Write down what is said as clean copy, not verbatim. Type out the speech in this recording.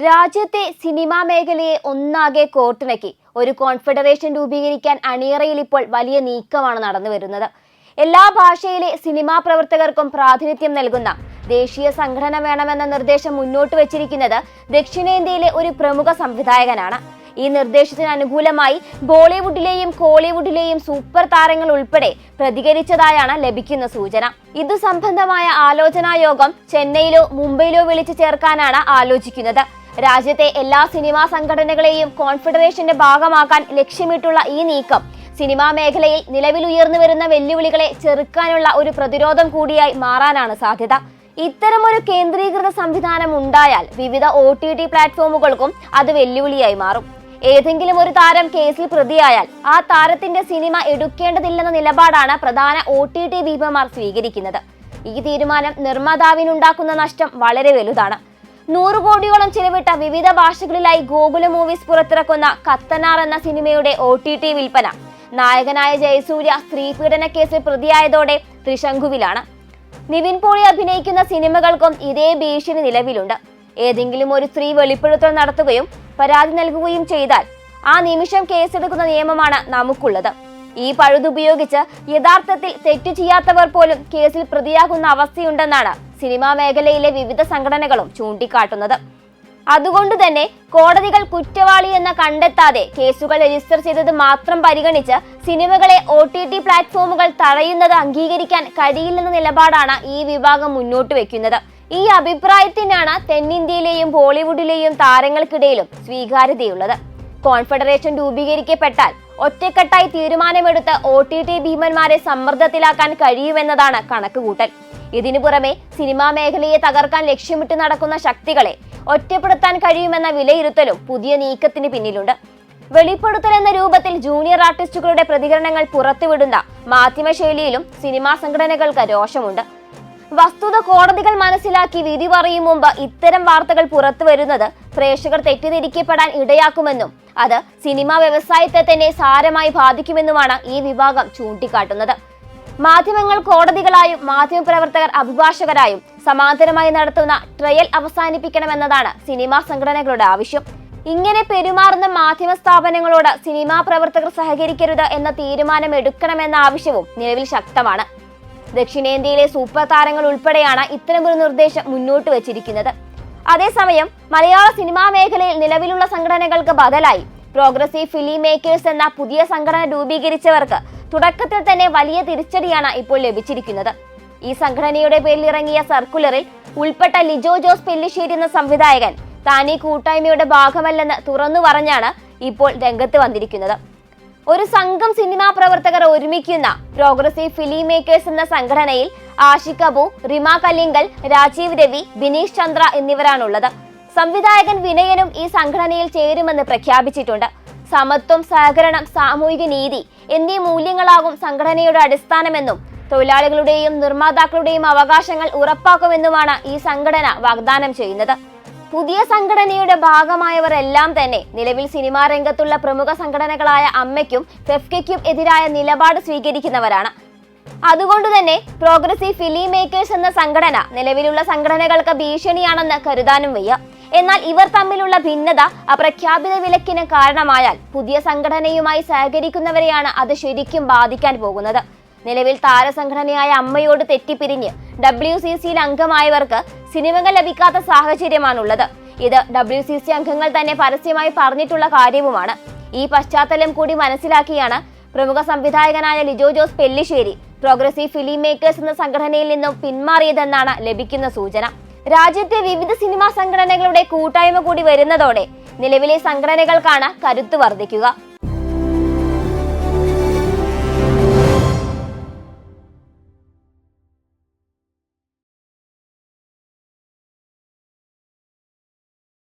രാജ്യത്തെ സിനിമാ മേഖലയെ ഒന്നാകെ കോർത്തിണക്കി ഒരു കോൺഫെഡറേഷൻ രൂപീകരിക്കാൻ അണിയറയിൽ ഇപ്പോൾ വലിയ നീക്കമാണ് നടന്നു വരുന്നത്. എല്ലാ ഭാഷയിലെ സിനിമാ പ്രവർത്തകർക്കും പ്രാതിനിധ്യം നൽകുന്ന ദേശീയ സംഘടന വേണമെന്ന നിർദ്ദേശം മുന്നോട്ട് വച്ചിരിക്കുന്നത് ദക്ഷിണേന്ത്യയിലെ ഒരു പ്രമുഖ സംവിധായകനാണ്. ഈ നിർദ്ദേശത്തിന് അനുകൂലമായി ബോളിവുഡിലെയും കോളിവുഡിലെയും സൂപ്പർ താരങ്ങൾ ഉൾപ്പെടെ പ്രതികരിച്ചതായാണ് ലഭിക്കുന്ന സൂചന. ഇതു സംബന്ധമായ ആലോചനാ യോഗം ചെന്നൈയിലോ മുംബൈയിലോ വിളിച്ചു ചേർക്കാനാണ് ആലോചിക്കുന്നത്. രാജ്യത്തെ എല്ലാ സിനിമാ സംഘടനകളെയും കോൺഫെഡറേഷന്റെ ഭാഗമാക്കാൻ ലക്ഷ്യമിട്ടുള്ള ഈ നീക്കം സിനിമാ മേഖലയിൽ നിലവിൽ ഉയർന്നു വരുന്ന വെല്ലുവിളികളെ ചെറുക്കാനുള്ള ഒരു പ്രതിരോധം കൂടിയായി മാറാനാണ് സാധ്യത. ഇത്തരമൊരു കേന്ദ്രീകൃത സംവിധാനം ഉണ്ടായാൽ വിവിധ OTT പ്ലാറ്റ്ഫോമുകൾക്കും അത് വെല്ലുവിളിയായി മാറും. ഏതെങ്കിലും ഒരു താരം കേസിൽ പ്രതിയായാൽ ആ താരത്തിന്റെ സിനിമ എടുക്കേണ്ടതില്ലെന്ന നിലപാടാണ് പ്രധാന OTT ഭീമന്മാർ സ്വീകരിക്കുന്നത്. ഈ തീരുമാനം നിർമ്മാതാവിനുണ്ടാക്കുന്ന നഷ്ടം വളരെ വലുതാണ്. 100 കോടിയോളം ചിലവിട്ട വിവിധ ഭാഷകളിലായി ഗോകുല മൂവീസ് പുറത്തിറക്കുന്ന കത്തനാർ എന്ന സിനിമയുടെ OTT വിൽപ്പന നായകനായ ജയസൂര്യ സ്ത്രീപീഡന കേസിൽ പ്രതിയായതോടെ ത്രിശങ്കുവിലാണ്. നിവിൻ പോളി അഭിനയിക്കുന്ന സിനിമകൾക്കും ഇതേ ഭീഷണി നിലവിലുണ്ട്. ഏതെങ്കിലും ഒരു സ്ത്രീ വെളിപ്പെടുത്തൽ നടത്തുകയും പരാതി നൽകുകയും ചെയ്താൽ ആ നിമിഷം കേസെടുക്കുന്ന നിയമമാണ് നമുക്കുള്ളത്. ഈ പഴുതുപയോഗിച്ച് യഥാർത്ഥത്തിൽ തെറ്റു ചെയ്യാത്തവർ പോലും കേസിൽ പ്രതിയാകുന്ന അവസ്ഥയുണ്ടെന്നാണ് സിനിമാ മേഖലയിലെ വിവിധ സംഘടനകളും ചൂണ്ടിക്കാട്ടുന്നത്. അതുകൊണ്ട് തന്നെ കോടതികൾ കുറ്റവാളി എന്ന് കണ്ടെത്താതെ കേസുകൾ രജിസ്റ്റർ ചെയ്തത് മാത്രം പരിഗണിച്ച് സിനിമകളെ OTT പ്ലാറ്റ്ഫോമുകൾ തടയുന്നത് അംഗീകരിക്കാൻ കഴിയില്ലെന്ന നിലപാടാണ് ഈ വിഭാഗം മുന്നോട്ട് വെക്കുന്നത്. ഈ അഭിപ്രായത്തിനാണ് തെന്നിന്ത്യയിലെയും ബോളിവുഡിലെയും താരങ്ങൾക്കിടയിലും സ്വീകാര്യതയുള്ളത്. കോൺഫെഡറേഷൻ രൂപീകരിക്കപ്പെട്ടാൽ ഒറ്റക്കെട്ടായി തീരുമാനമെടുത്ത് OTT ഭീമന്മാരെ സമ്മർദ്ദത്തിലാക്കാൻ കഴിയുമെന്നതാണ് കണക്കുകൂട്ടൽ. ഇതിനു പുറമെ സിനിമാ മേഖലയെ തകർക്കാൻ ലക്ഷ്യമിട്ട് നടക്കുന്ന ശക്തികളെ ഒറ്റപ്പെടുത്താൻ കഴിയുമെന്ന വിലയിരുത്തലും പുതിയ നീക്കത്തിന് പിന്നിലുണ്ട്. വെളിപ്പെടുത്തൽ എന്ന രൂപത്തിൽ ജൂനിയർ ആർട്ടിസ്റ്റുകളുടെ പ്രതികരണങ്ങൾ പുറത്തുവിടുന്ന മാധ്യമശൈലിയിലും സിനിമാ സംഘടനകൾക്ക് രോഷമുണ്ട്. വസ്തുത കോടതികൾ മനസ്സിലാക്കി വിധി പറയും മുമ്പ് ഇത്തരം വാർത്തകൾ പുറത്തു വരുന്നത് പ്രേക്ഷകർ തെറ്റിദ്ധരിക്കപ്പെടാൻ ഇടയാക്കുമെന്നും അത് സിനിമാ വ്യവസായത്തെ തന്നെ സാരമായി ബാധിക്കുമെന്നുമാണ് ഈ വിഭാഗം ചൂണ്ടിക്കാട്ടുന്നത്. മാധ്യമങ്ങൾ കോടതികളായും മാധ്യമപ്രവർത്തകർ അഭിഭാഷകരായും സമാന്തരമായി നടത്തുന്ന ട്രയൽ അവസാനിപ്പിക്കണമെന്നതാണ് സിനിമാ സംഘടനകളുടെ ആവശ്യം. ഇങ്ങനെ പെരുമാറുന്ന മാധ്യമ സ്ഥാപനങ്ങളോട് സിനിമാ പ്രവർത്തകർ സഹകരിക്കരുത് എന്ന തീരുമാനം എടുക്കണമെന്ന ആവശ്യവും നിലവിൽ ശക്തമാണ്. ദക്ഷിണേന്ത്യയിലെ സൂപ്പർ താരങ്ങൾ ഉൾപ്പെടെയാണ് ഇത്തരമൊരു നിർദ്ദേശം മുന്നോട്ട് വച്ചിരിക്കുന്നത്. അതേസമയം മലയാള സിനിമാ മേഖലയിൽ നിലവിലുള്ള സംഘടനകൾക്ക് ബദലായി പ്രോഗ്രസീവ് ഫിലിം മേക്കേഴ്സ് എന്ന പുതിയ സംഘടന രൂപീകരിച്ചവർക്ക് തുടക്കത്തിൽ തന്നെ വലിയ തിരിച്ചടിയാണ് ഇപ്പോൾ ലഭിച്ചിരിക്കുന്നത്. ഈ സംഘടനയുടെ പേരിൽ ഇറങ്ങിയ സർക്കുലറിൽ ഉൾപ്പെട്ട ലിജോ ജോസ് പെല്ലിശ്ശേരി എന്ന സംവിധായകൻ താൻ ഈ കൂട്ടായ്മയുടെ ഭാഗമല്ലെന്ന് തുറന്നു പറഞ്ഞാണ് ഇപ്പോൾ രംഗത്ത് വന്നിരിക്കുന്നത്. ഒരു സംഘം സിനിമാ പ്രവർത്തകർ ഒരുമിക്കുന്ന പ്രോഗ്രസീവ് ഫിലിം മേക്കേഴ്സ് എന്ന സംഘടനയിൽ ആഷിഖ് കപൂർ, റിമ കല്ലിങ്കൽ, രാജീവ് രവി, ബിനീഷ് ചന്ദ്ര എന്നിവരാണുള്ളത്. സംവിധായകൻ വിനയനും ഈ സംഘടനയിൽ ചേരുമെന്ന് പ്രഖ്യാപിച്ചിട്ടുണ്ട്. സമത്വം, സഹകരണം, സാമൂഹിക നീതി എന്നീ മൂല്യങ്ങളാകും സംഘടനയുടെ അടിസ്ഥാനമെന്നും തൊഴിലാളികളുടെയും നിർമ്മാതാക്കളുടെയും അവകാശങ്ങൾ ഉറപ്പാക്കുമെന്നുമാണ് ഈ സംഘടന വാഗ്ദാനം ചെയ്യുന്നത്. പുതിയ സംഘടനയുടെ ഭാഗമായവരെല്ലാം തന്നെ നിലവിൽ സിനിമാ രംഗത്തുള്ള പ്രമുഖ സംഘടനകളായ അമ്മയ്ക്കും ഫെഫ്കയ്ക്കും എതിരായ നിലപാട് സ്വീകരിക്കുന്നവരാണ്. അതുകൊണ്ട് തന്നെ പ്രോഗ്രസീവ് ഫിലിം മേക്കേഴ്സ് എന്ന സംഘടന നിലവിലുള്ള സംഘടനകൾക്ക് ഭീഷണിയാണെന്ന് കരുതാനും വയ്യ. എന്നാൽ ഇവർ തമ്മിലുള്ള ഭിന്നത അപ്രഖ്യാപിത വിലക്കിന് കാരണമായാൽ പുതിയ സംഘടനയുമായി സഹകരിക്കുന്നവരെയാണ് അത് ശരിക്കും ബാധിക്കാൻ പോകുന്നത്. നിലവിൽ താരസംഘടനയായ അമ്മയോട് തെറ്റിപ്പിരിഞ്ഞ് WCCയിൽ അംഗമായവർക്ക് സിനിമകൾ ലഭിക്കാത്ത സാഹചര്യമാണുള്ളത്. ഇത് WCC അംഗങ്ങൾ തന്നെ പരസ്യമായി പറഞ്ഞിട്ടുള്ള കാര്യവുമാണ്. ഈ പശ്ചാത്തലം കൂടി മനസ്സിലാക്കിയാണ് പ്രമുഖ സംവിധായകനായ Lijo Jose Pellissery progressive film makers എന്ന സംഘടനയിൽ നിന്നും പിന്മാറിയതെന്നാണ് ലഭിക്കുന്ന സൂചന. രാജ്യത്തെ വിവിധ സിനിമാ സംഘടനകളുടെ കൂട്ടായ്മ കൂടി വരുന്നതോടെ നിലവിലെ സംഘടനകൾക്കാണ് കരുത്ത് വർദ്ധിക്കുക.